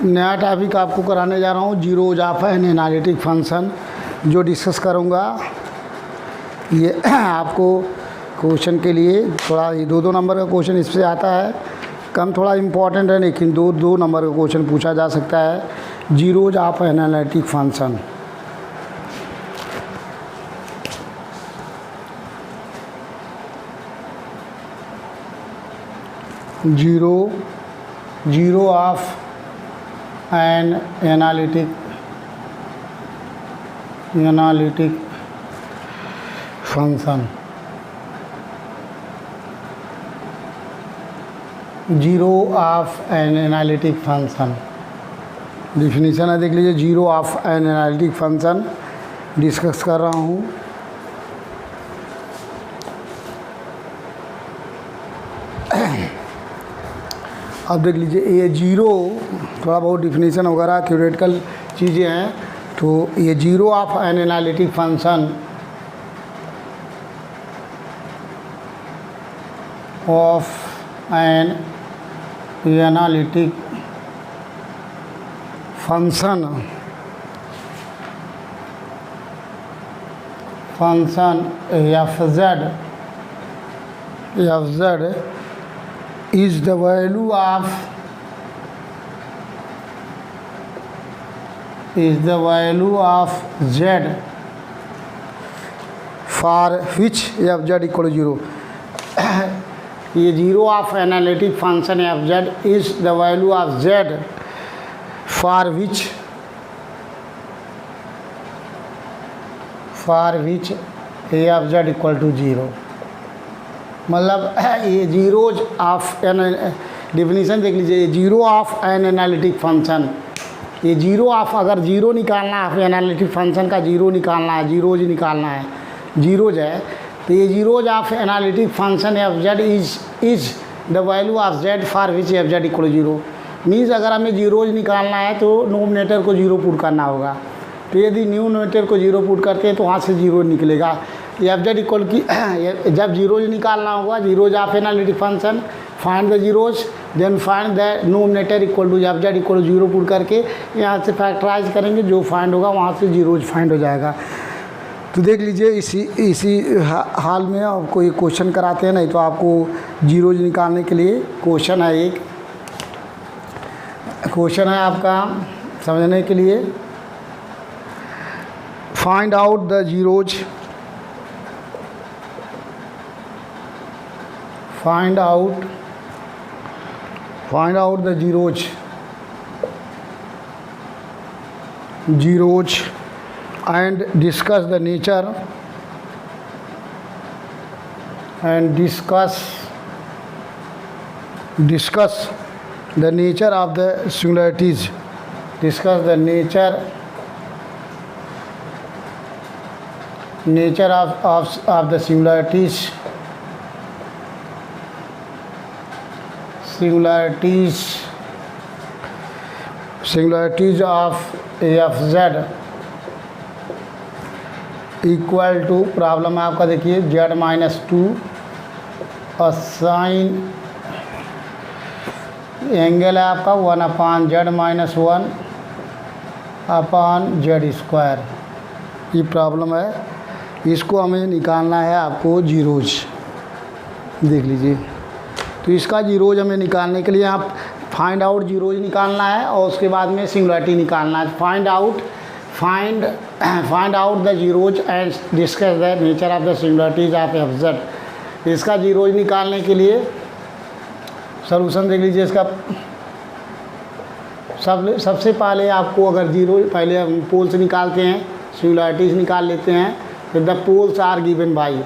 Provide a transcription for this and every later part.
नया टॉपिक आपको कराने जा रहा हूँ, zeros of an analytic function, जो डिस्कस करूँगा। ये आपको क्वेश्चन के लिए थोड़ा ये दो नंबर का क्वेश्चन इससे आता है, कम थोड़ा इम्पॉर्टेंट है, लेकिन दो नंबर का क्वेश्चन पूछा जा सकता है। Zeros of an analytic function, zero of an analytic function, zero of an analytic function. Definition है, देख लीजिए। Zero of an analytic function discuss कर रहा हूँ। अब देख लीजिए, ये जीरो थोड़ा बहुत डिफिनीशन वगैरह थ्योरेटिकल चीज़ें हैं। तो ये zero of an analytic function of an analytic function f z is the value of z for which f z equal to 0। ये zero of analytic function f z is the value of z for which f z equal to 0। मतलब ये zeros of an, definition देख लीजिए। Zero of an analytic function, ये zero of, अगर zero निकालना है analytic function का, zero निकालना है, जीरोज निकालना है, जीरोज है, तो ये zeros of analytic function f z is the value of Z for which f z equal 0। Means अगर हमें जीरोज निकालना है तो नोमिनेटर को जीरो पुट करना होगा। तो यदि न्यूमिनेटर को जीरो पुट करते हैं तो वहाँ से जीरो निकलेगा। एफ जेड इक्वल की जब जीरोज निकालना होगा, zeros of analytic function, find the zeros, then find the nominator equal to f z equal 0 put करके यहाँ से फैक्टराइज करेंगे, जो फाइंड होगा वहाँ से जीरोज फाइंड हो जाएगा। तो देख लीजिए, इसी हाल में आपको ये क्वेश्चन कराते हैं, नहीं तो आपको जीरोज निकालने के लिए क्वेश्चन है, एक क्वेश्चन है आपका समझने के लिए। Find out the zeros, find out the zeros and discuss the nature of the singularities. Discuss the nature of the singularities of f z equal to, problem आपका देखिए, z-2 और साइन एंगल है आपका 1/z-1 अपॉन जेड स्क्वायर। ये problem है, इसको हमें निकालना है आपको जीरोज। देख लीजिए, तो इसका जीरोज हमें निकालने के लिए आप फाइंड आउट जीरोज निकालना है और उसके बाद में सिंगुलरिटी निकालना है। Find out the zeros and discuss the nature of the singularities of F Z. इसका जीरोज निकालने के लिए सॉल्यूशन देख लीजिए। इसका सबसे पहले आपको, अगर जीरो, पहले हम पोल्स निकालते हैं, सिंगुलरिटीज निकाल लेते हैं। फिर the poles are given by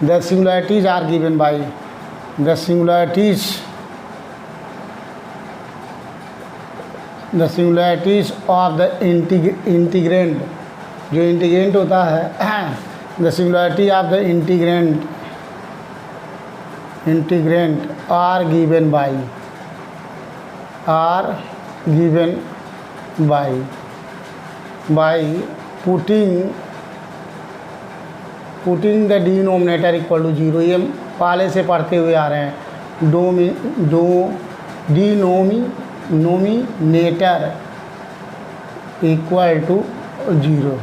the singularities are given by the singularities of the integrand, जो इंटीग्रेंट होता है, the singularity of the integrand are given by putting the denominator equal to 0। ये पहले से पढ़ते हुए आ रहे हैं। Denominator equal to 0।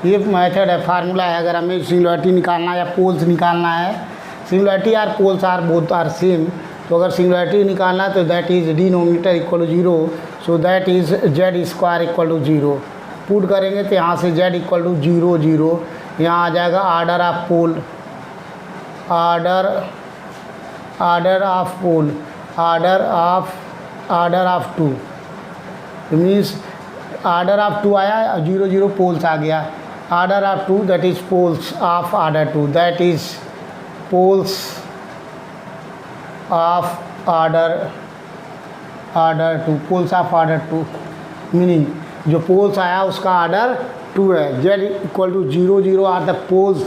ये मेथड है, फार्मूला है। अगर हमें सिंगुलरिटी निकालना है या पोल्स निकालना है, singularity are poles are both are same, तो अगर सिंगुलरिटी निकालना है तो that is denominator equal to 0, so that is z square equal to 0। Put करेंगे तो यहाँ से जेड इक्वल टू 0 0, यहाँ आ जाएगा order of pole, order of pole, order of 2 means order of 2 आया, 0 0 पोल्स आ गया। Order of 2 that is poles of order 2, that is poles of order 2, poles of order 2 meaning जो poles आया उसका order 2 है। Z equal to 0 0 are the poles,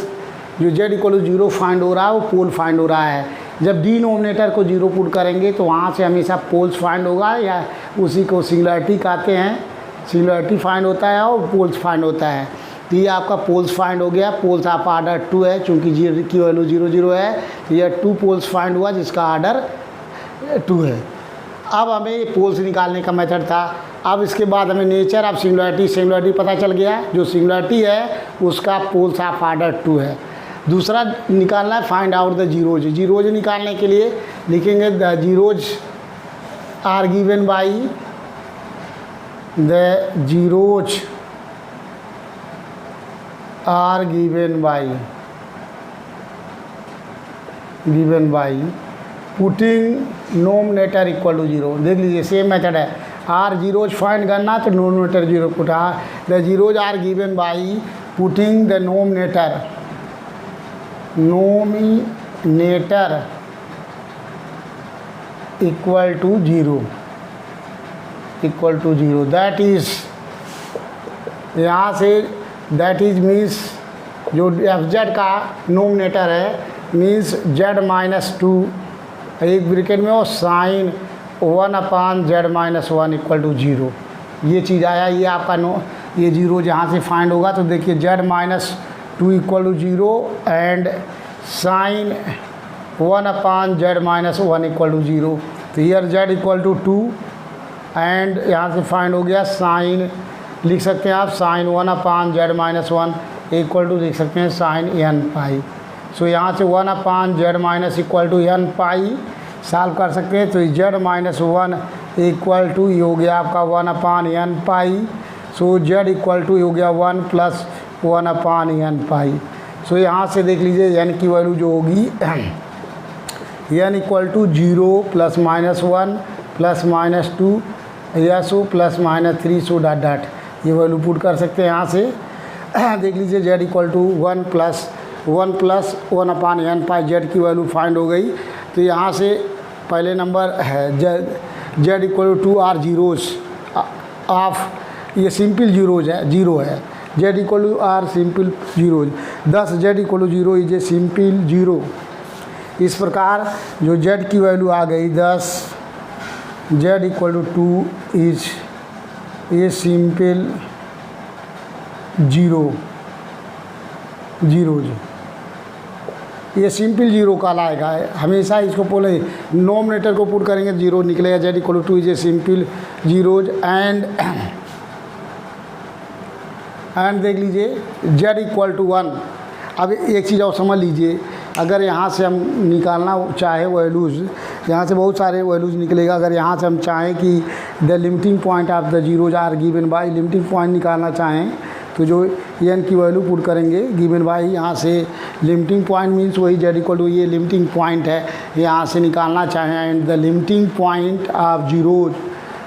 जो z equal to 0 find हो रहा है वो पोल फाइंड हो रहा है। जब डिनोमिनेटर को 0 पुट करेंगे तो वहाँ से हमेशा पोल्स फाइंड होगा, या उसी को सिंगुलरिटी कहते हैं। सिंगुलरिटी फाइंड होता है और पोल्स फाइंड होता है। तो ये आपका पोल्स फाइंड हो गया, पोल्स ऑफ आर्डर 2 है, चूँकि जी की वैल्यू 0 0 है तो यह 2 पोल्स फाइंड हुआ जिसका आर्डर 2 है। अब हमें ये पोल्स निकालने का मेथड था। अब इसके बाद हमें नेचर ऑफ सिंगुलरिटी पता चल गया। जो सिंगुलरिटी है उसका पोल्स ऑफ आर्डर 2 है। दूसरा निकालना है find out the zeros. Zeros निकालने के लिए लिखेंगे the zeros are given by, the zeros are given by putting nominator equal to 0। देख लीजिए सेम मेथड है। आर जीरोज फाइंड करना तो nominator 0 put, the zeros are given by putting the nominator equal to 0, that is यहाँ से that is means जो f z का nominator है मीन्स जेड माइनस 2 एक ब्रिकेट में और साइन 1/z-1 इक्वल टू 0। ये चीज़ आया, ये आपका ये 0 जहाँ से फाइंड होगा तो देखिए z-2 equal to 0 and sine 1/z-1 equal to 0। तो here z equal to 2 and यहाँ से फाइंड हो गया साइन, लिख सकते हैं आप साइन 1/z-1 इक्वल टू लिख सकते हैं साइन n पाई। सो यहाँ से 1/z- equal to n pi solve कर सकते हैं। तो z-1 इक्वल टू ये हो गया आपका 1/n pi. So z equal to हो गया 1 प्लस 1/n पाई। सो यहाँ से देख लीजिए n की वैल्यू जो होगी n equal to 0 plus -1 plus -2 या so plus -3 so dot dot ये वैल्यू पुट कर सकते हैं। यहाँ से देख लीजिए z equal to 1 plus 1/n pi z की वैल्यू फाइंड हो गई। तो यहाँ से पहले नंबर है z equal to 2 are zeros of, ये सिंपल जीरोज है, 0 है। z equal to are simple zeros, 10 z equal to 0 is a simple 0। इस प्रकार जो z की वैल्यू आ गई 10, z equal to 2 is a simple 0 zeros, ये सिंपल 0 कहलाएगा। हमेशा इसको बोले नोमिनेटर को पुट करेंगे 0 निकलेगा। z equal to 2 is a simple zeros and देख लीजिए z इक्वल टू 1। अब एक चीज़ और समझ लीजिए, अगर यहाँ से हम निकालना चाहे वैल्यूज़, यहाँ से बहुत सारे वैल्यूज़ निकलेगा। अगर यहाँ से हम चाहें कि the limiting point of the zeros are given by, limiting point निकालना चाहें तो जो n की वैल्यू पुट करेंगे गिवन बाई, यहाँ से लिमिटिंग पॉइंट मीन्स वही z इक्वल टू ये लिमिटिंग पॉइंट है, यहाँ से निकालना चाहें and the limiting point of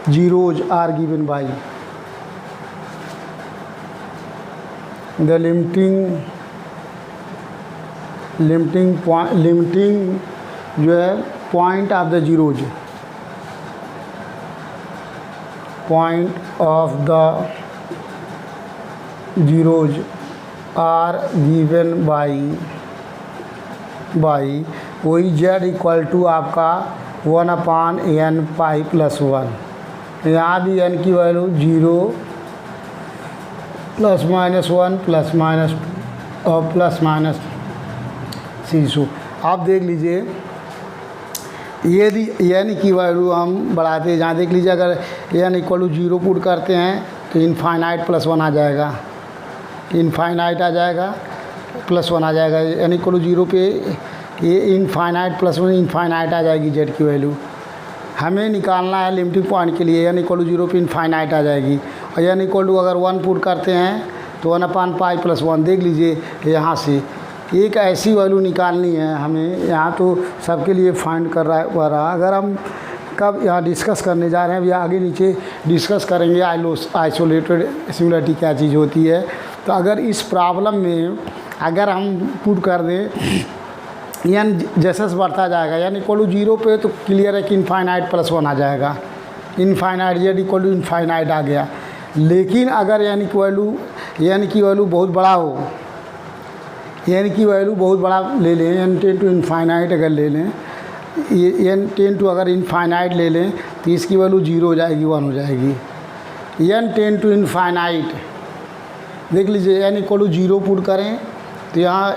zeros are given by, the limiting जो है point of the zeros, point of the zeros are given by वही z इक्वल टू आपका 1/n पाई प्लस 1। यहाँ भी n की वैल्यू 0 प्लस -1 प्लस -2 और plus -3। आप देख लीजिए यदि एन की वैल्यू हम बढ़ाते हैं, जहाँ देख लीजिए अगर एन इक्वल टू 0 पुट करते हैं तो इनफाइनाइट +1 आ जाएगा, इनफाइनाइट आ जाएगा, +1 आ जाएगा। एन इक्वल टू 0 पे ये इनफाइनाइट +1 इनफाइनाइट आ जाएगी जेड की वैल्यू। हमें निकालना है लिमिटिंग पॉइंट के लिए, एन इक्वल टू 0 पे इनफाइनाइट आ जाएगी, और एन इक्वल टू अगर 1 पुट करते हैं तो 1/π +1 देख लीजिए यहाँ से एक ऐसी वैल्यू निकालनी है हमें। यहाँ तो सबके लिए फाइंड कर रहा अगर हम कब यहाँ डिस्कस करने जा रहे हैं, अभी आगे नीचे डिस्कस करेंगे आइसोलेटेड सिंगुलरिटी क्या चीज़ होती है। तो अगर इस प्रॉब्लम में अगर हम पुट कर दें एन जैसे बढ़ता जाएगा, एन इक्वल टू 0 पे तो क्लियर है कि इनफाइनाइट +1 आ जाएगा, infinite z equal to infinite आ गया। लेकिन अगर एन की वैल्यू बहुत बड़ा हो, एन की वैल्यू बहुत बड़ा ले लें, एन टेन टू इनफाइनाइट अगर ले लें, ये एन टेन टू अगर इनफाइनाइट ले लें तो इसकी वैल्यू 0 हो जाएगी, 1 हो जाएगी। एन टेन टू इनफाइनाइट देख लीजिए, एन इक्वल टू 0 पुट करें तो यहाँ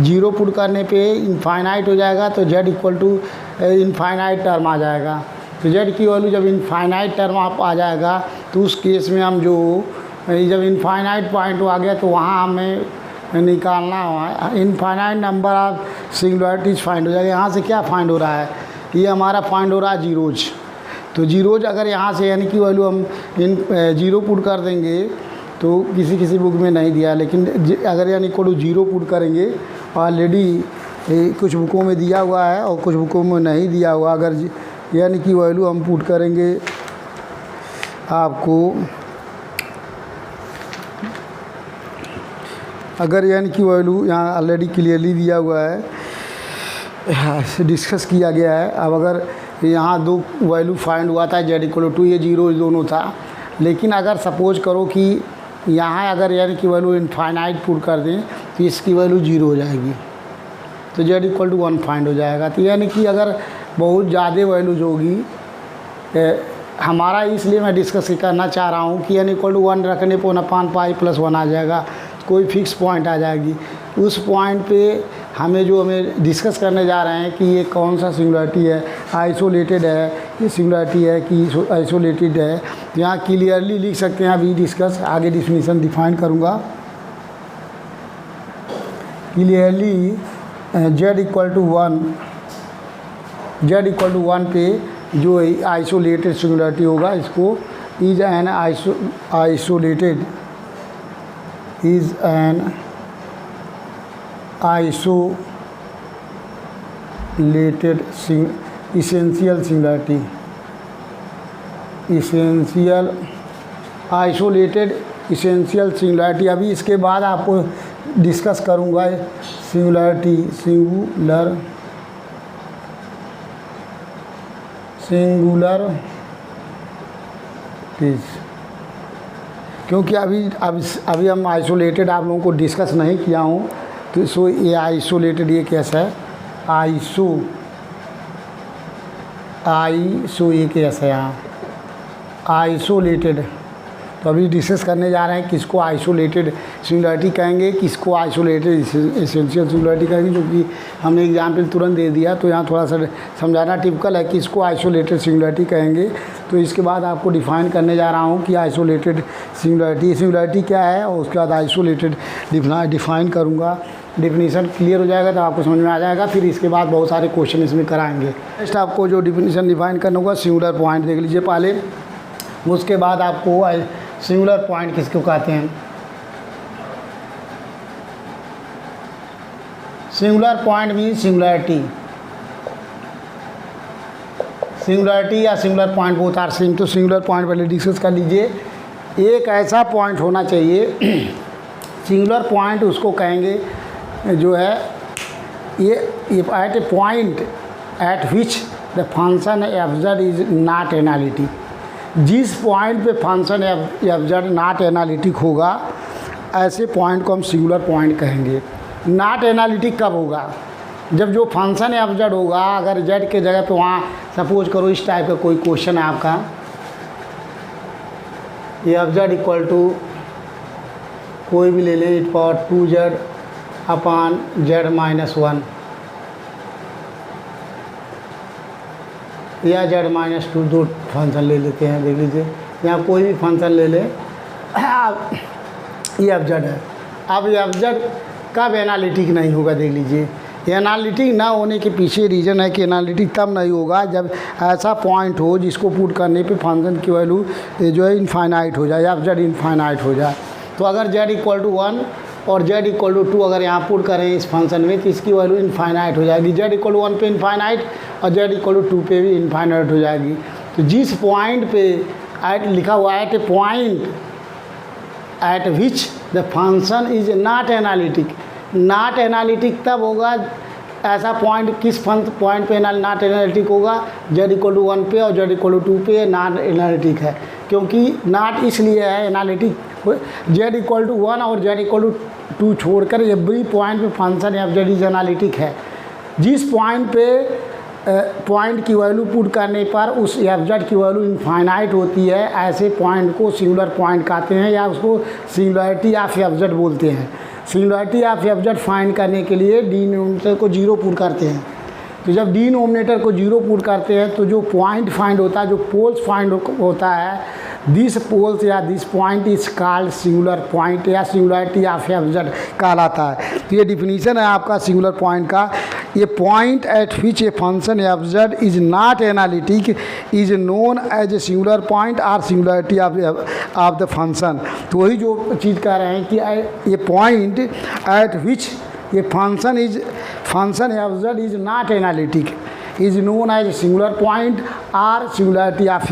0 पुट करने पे इनफाइनाइट हो जाएगा, तो z equal to infinite term आ जाएगा। तो जेड की वैल्यू जब इनफाइनाइट टर्म आ जाएगा तो उस केस में हम जो जब इनफाइनाइट पॉइंट आ गया तो वहाँ हमें निकालना हुआ infinite number of singularities find हो जाएगा। यहाँ से क्या फाइंड हो रहा है, ये हमारा फाइंड हो रहा है जीरोज। तो जीरोज अगर यहाँ से एन की वैल्यू हम 0 पुट कर देंगे तो किसी बुक में नहीं दिया, लेकिन अगर एन इक्वल टू 0 पुट करेंगे, ऑलरेडी कुछ बुकों में दिया हुआ है और कुछ बुकों में नहीं दिया हुआ। अगर एन की वैल्यू हम पुट करेंगे आपको, अगर एन की वैल्यू यहाँ ऑलरेडी क्लियरली दिया हुआ है, डिस्कस किया गया है। अब अगर यहाँ 2 वैल्यू फाइंड हुआ था, जेड इक्वल टू ये 0 दोनों था, लेकिन अगर सपोज करो कि यहाँ अगर एन की वैल्यू इनफाइनाइट पुट कर दें तो इसकी वैल्यू 0 हो जाएगी, तो जेड इक्वल टू 1 फाइंड हो जाएगा। तो यानी कि अगर बहुत ज़्यादा वैल्यूज होगी, हमारा इसलिए मैं डिस्कस करना चाह रहा हूँ कि एन इक्वल टू 1 रखने पर 1/π +1 आ जाएगा, कोई फिक्स पॉइंट आ जाएगी। उस पॉइंट पे हमें डिस्कस करने जा रहे हैं कि ये कौन सा सिंगुलरिटी है, आइसोलेटेड है, ये सिंगुलरिटी है कि आइसोलेटेड है। यहाँ क्लियरली लिख सकते हैं, अभी डिस्कस आगे डिफिनीशन डिफाइन करूँगा। क्लियरली जेड इक्वल टू 1 पे जो आइसोलेटेड सिंगुलरिटी होगा, इसको is an isolated essential singularity, isolated essential singularity। अभी इसके बाद आपको डिस्कस करूँगा सिंगुलरिटीज, क्योंकि अभी हम आइसोलेटेड आप लोगों को डिस्कस नहीं किया हूँ। तो सो ये आइसोलेटेड ये कैसा है, ये कैसा है यहाँ आइसोलेटेड। तो अभी डिस्कस करने जा रहे हैं किसको आइसोलेटेड सिंगुलरिटी कहेंगे, किसको आइसोलेटेड एसेंशियल सिंगुलरिटी कहेंगे, जो कि हमने एग्जाम्पल तुरंत दे दिया। तो यहाँ थोड़ा सा समझाना टिपिकल है कि इसको आइसोलेटेड सिंगुलरिटी कहेंगे। तो इसके बाद आपको डिफ़ाइन करने जा रहा हूँ कि आइसोलेटेड सिंगुलरिटी क्या है, और उसके बाद आइसोलेटेड डिफ़ाइन करूँगा। डिफिनीशन क्लियर हो जाएगा तो आपको समझ में आ जाएगा। फिर इसके बाद बहुत सारे क्वेश्चन इसमें कराएंगे। नेक्स्ट आपको जो डिफिनीशन डिफ़ाइन करना होगा, सिंगुलर पॉइंट देख लीजिए पहले, उसके बाद आपको सिंगुलर पॉइंट किसको कहते हैं। सिंगुलर पॉइंट मीन्स सिंगुलरिटी या singular point both are same. तो सिंगुलर पॉइंट पहले डिस्कस कर लीजिए। एक ऐसा पॉइंट होना चाहिए, सिंगुलर पॉइंट उसको कहेंगे जो है ये at a point at which the function f z is not analytic. जिस पॉइंट पे function f z not analytic होगा, ऐसे पॉइंट को हम सिंगुलर पॉइंट कहेंगे। नॉट एनालिटिक कब होगा, जब जो फंक्शन एफ जेड होगा, अगर जेड के जगह पे वहाँ सपोज करो इस टाइप का कोई क्वेश्चन है आपका, एफ जेड इक्वल टू कोई भी ले लें e⁻² z/(z−1), या जेड माइनस टू, दो फंक्शन ले लेते हैं। देख लीजिए यहाँ कोई भी फंक्शन ले लें, ये एफ जेड है। अब एफ जेड कब एनालिटिक नहीं होगा, देख लीजिए एनालिटिक ना होने के पीछे रीज़न है कि एनालिटिक तब नहीं होगा जब ऐसा पॉइंट हो जिसको पुट करने पे फंक्शन की वैल्यू जो है इनफाइनाइट हो जाए, एफ जेड इनफाइनाइट हो जाए। तो अगर जेड इक्वल टू 1 और जेड इक्वल टू 2 अगर यहाँ पुट करें इस फंक्शन में तो इसकी वैल्यू इनफाइनाइट हो जाएगी। जेड इक्वल टू 1 पे इनफाइनाइट और जेड इक्वल टू 2 पे भी इनफाइनाइट हो जाएगी। तो जिस पॉइंट पे एट लिखा हुआ है at a point at which the function is not analytic, not analytic तब होगा, ऐसा पॉइंट किस पॉइंट पे नॉट एनालिटिक होगा, जेड इक्वल टू 1 पे और जेड इक्वल टू 2 पे नॉट एनालिटिक है। क्योंकि नॉट इसलिए है एनालिटिक, जेड इक्वल टू 1 और जेड इक्वल टू 2 छोड़कर एवरी पॉइंट पे function f z is analytic है। जिस पॉइंट पे पॉइंट की वैल्यू पुट करने पर उस एफ जेड की वैल्यू इनफाइनाइट होती है, ऐसे पॉइंट को सिंगुलर पॉइंट कहते हैं या उसको सिंगुलरिटी ऑफ एफ जेड बोलते हैं। Singularity of F Z find करने के लिए डिनोमिनेटर को 0 पुट करते हैं। तो जब डिनोमिनेटर को 0 पुट करते हैं तो जो पॉइंट फाइंड होता है, जो पोल्स फाइंड होता है, दिस पोल्स या this point is called singular point या सिंगुलरिटी ऑफ एफ जेड कहलाता है। तो ये डिफिनीशन है आपका सिंगुलर पॉइंट का। ये point at which a function f z is not analytic is known as a singular point or singularity of the function. तो वही जो चीज़ कह रहे हैं कि ये पॉइंट एट विच ये function f z is not analytic is known as singular point or singularity of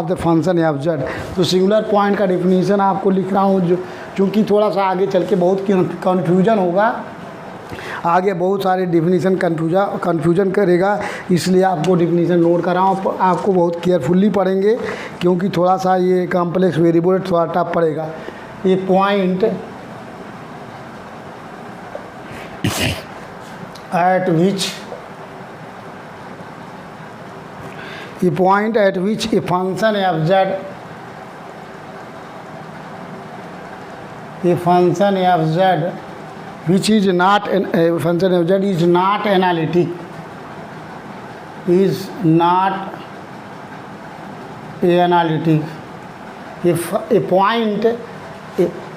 the function f z. तो सिंगुलर पॉइंट का डिफिनीशन आपको लिख रहा हूँ, जो चूँकि थोड़ा सा आगे चल के बहुत कन्फ्यूजन होगा, आगे बहुत सारे डिफिनीशन कन्फ्यूजन करेगा, इसलिए आपको डिफिनीशन नोट कर रहा हूँ। आपको बहुत केयरफुल्ली पढ़ेंगे क्योंकि थोड़ा सा ये कॉम्प्लेक्स वेरिएबल थोड़ा टफ पड़ेगा। ये point at which a point at which a function f z which is not a function f z is not analytic, is not analytic। if a point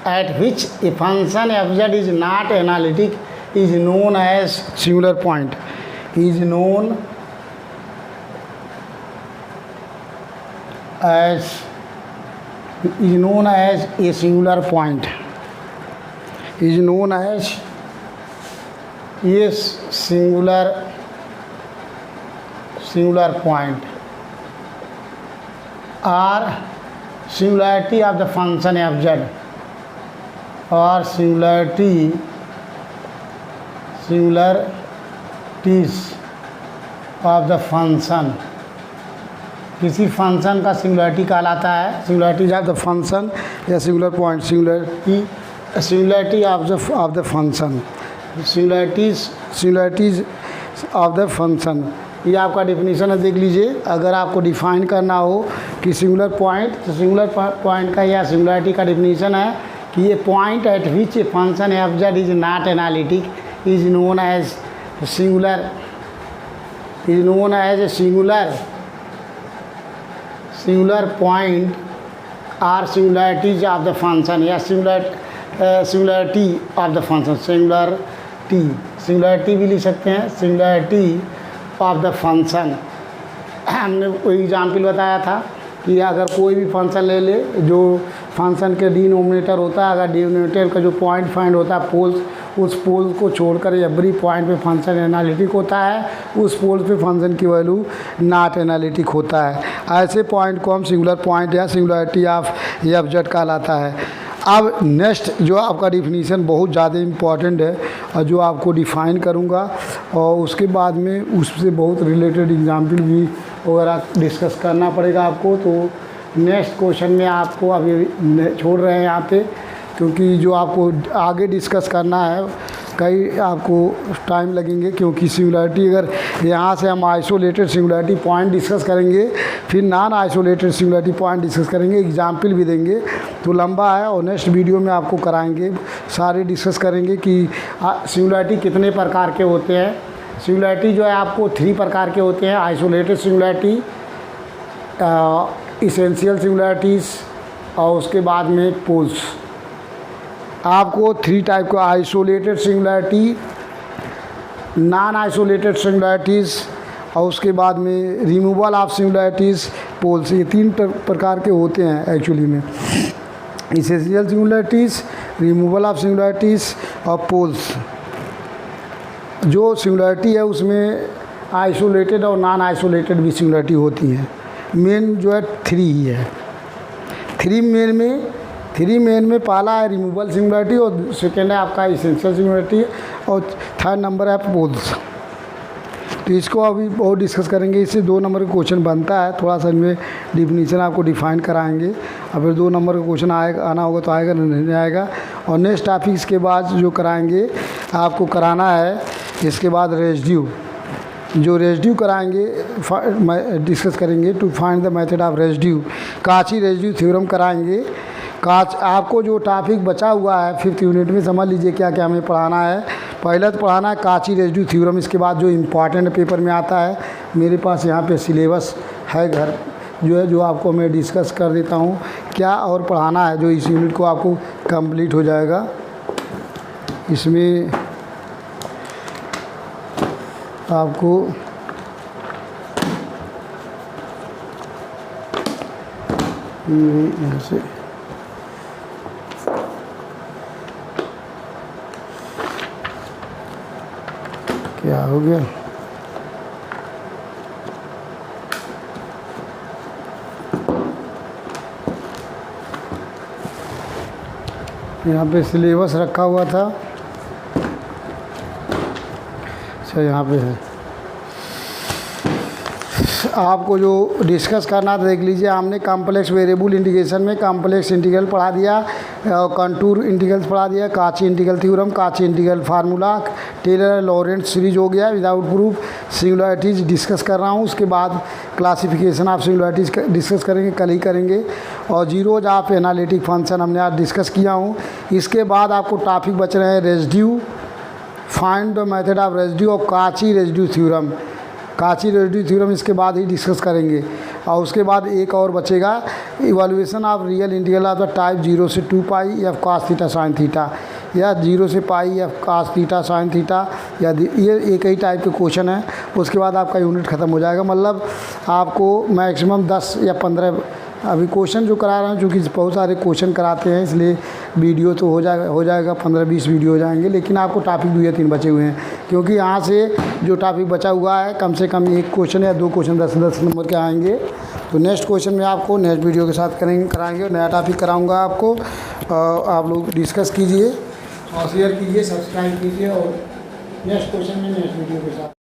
at which a function f z is not analytic is known as singular point, is known as a singular point, is known as a singular point or singularity of the function f z or singularities of the function। किसी function का singularity कहलाता है, singularities of the function या singular point, singularity of the function, singularities of the function. ये आपका definition है, देख लीजिए। अगर आपको डिफाइन करना हो कि सिंगुलर पॉइंट, तो सिंगुलर पॉइंट का या सिंगुलरिटी का डिफिनीशन है कि ये point at which a function f z is not analytic is known as singular point or singularities of the function या singularity of the function. Singularity भी लिख सकते हैं, सिंगुलरिटी ऑफ द फंक्शन। हमने कोई एग्जाम्पल बताया था कि अगर कोई भी फंक्शन ले ले, जो फंक्शन के डिनोमिनेटर होता है, अगर डिनोमिनेटर का जो पॉइंट फाइंड होता है पोल्स, उस पोल को छोड़कर एवरी पॉइंट पे फंक्शन एनालिटिक होता है, उस पोल पे फंक्शन की वैल्यू नॉट एनालिटिक होता है। ऐसे पॉइंट को हम सिंगुलर पॉइंट या सिंगुलरिटी ऑफ एफ जेड कहलाता है। अब नेक्स्ट जो आपका डिफिनीशन बहुत ज़्यादा इम्पॉर्टेंट है और जो आपको डिफ़ाइन करूँगा, और उसके बाद में उससे बहुत रिलेटेड एग्जाम्पल भी वगैरह डिस्कस करना पड़ेगा आपको। तो नेक्स्ट क्वेश्चन में आपको अभी छोड़ रहे हैं यहाँ पे, क्योंकि जो आपको आगे डिस्कस करना है कई आपको टाइम लगेंगे, क्योंकि सिंगुलरिटी अगर यहाँ से हम आइसोलेटेड सिंगुलरिटी पॉइंट डिस्कस करेंगे, फिर non isolated singularity point discuss करेंगे, एग्जाम्पल भी देंगे, तो लंबा है। और नेक्स्ट वीडियो में आपको कराएंगे, सारे डिस्कस करेंगे कि सिंगुलरिटी कितने प्रकार के होते हैं, सिंगुलैरिटी जो है आपको 3 प्रकार के होते हैं, आइसोलेटेड सिंगुलैरिटी, इसेंशियल सिंगुलैरिटीज़ और उसके बाद में पोल्स। आपको 3 टाइप का आइसोलेटेड सिंगुलैरिटी, नॉन आइसोलेटेड सिंगुलैरिटीज़ और उसके बाद में रिमूवल ऑफ सिंगुलैरिटीज़, पोल्स, ये 3 प्रकार के होते हैं एक्चुअली में। इसेंशियल सिंगुलैरिटीज़, रिमूवल ऑफ सिंगुलैरिटीज़ और पोल्स। जो सिंगुलैरिटी है उसमें आइसोलेटेड और नॉन आइसोलेटेड भी सिंगुलैरिटी होती है। मेन जो है 3 ही है। 3 मेन में पहला है रिमूवल सिंगुलैरिटी और सेकेंड है आपका इसेंशियल सिंगुलैरिटी और थर्ड नंबर है पोल्स। तो इसको अभी बहुत डिस्कस करेंगे। इससे 2 नंबर का क्वेश्चन बनता है, थोड़ा सा इनमें डिफिनीशन आपको डिफाइन कराएंगे। अब फिर 2 नंबर का क्वेश्चन आना होगा तो आएगा, नहीं आएगा। और नेक्स्ट टॉपिक इसके बाद जो कराएंगे आपको कराना है, इसके बाद रेजिड्यू, जो रेजिड्यू कराएंगे डिस्कस करेंगे to find the method of residue. Cauchy residue theorem कराएंगे। आपको जो टॉपिक बचा हुआ है 5th यूनिट में, समझ लीजिए क्या क्या हमें पढ़ाना है। पहले तो पढ़ाना है काची रेजिड्यू थ्योरम, इसके बाद जो इम्पॉर्टेंट पेपर में आता है, मेरे पास यहाँ पे सिलेबस है घर जो है, जो आपको मैं डिस्कस कर देता हूँ क्या और पढ़ाना है, जो इस यूनिट को आपको कंप्लीट हो जाएगा। इसमें आपको यहाँ से क्या हो गया, यहाँ पे सिलेबस रखा हुआ था। अच्छा यहाँ पे है, आपको जो डिस्कस करना था देख लीजिए। हमने कॉम्प्लेक्स वेरिएबल इंटीग्रेशन में कॉम्प्लेक्स इंटीग्रल पढ़ा दिया, कंटूर इंटीग्रल्स पढ़ा दिया, Cauchy integral theorem, Cauchy integral formula, Taylor Laurent series हो गया, विदाउट प्रूफ सिंगुलैरिटीज़ डिस्कस कर रहा हूँ। उसके बाद क्लासिफिकेशन ऑफ सिंगुलैरिटीज़ डिस्कस करेंगे, कल ही करेंगे। और जीरोज ऑफ एनालिटिक फंक्शन हमने आज डिस्कस किया हूँ। इसके बाद आपको टॉपिक बच रहे हैं residue, find the method of residue और काची रेजिड्यू थ्योरम। काची रेजिड्यू थ्योरम इसके बाद ही डिस्कस करेंगे। और उसके बाद एक और बचेगा, evaluation of real integral of the type 0 से 2 pi f cos theta sin theta, या 0 से pi f cos theta sin theta, या ये एक ही टाइप के क्वेश्चन है। उसके बाद आपका यूनिट ख़त्म हो जाएगा। मतलब आपको मैक्सिमम 10 या 15 अभी क्वेश्चन जो करा रहे हैं, क्योंकि बहुत सारे क्वेश्चन कराते हैं, इसलिए वीडियो तो हो जाएगा 15-20 वीडियो हो जाएंगे। लेकिन आपको टॉपिक 2 या 3 बचे हुए हैं, क्योंकि यहाँ से जो टॉपिक बचा हुआ है कम से कम 1 क्वेश्चन या 2 क्वेश्चन 10-10 नंबर के आएंगे। तो नेक्स्ट क्वेश्चन में आपको नेक्स्ट वीडियो के साथ कराएंगे और नया टॉपिक कराऊँगा आपको। आप लोग डिस्कस कीजिए और शेयर कीजिए, सब्सक्राइब कीजिए और नेक्स्ट क्वेश्चन में नेक्स्ट वीडियो के साथ।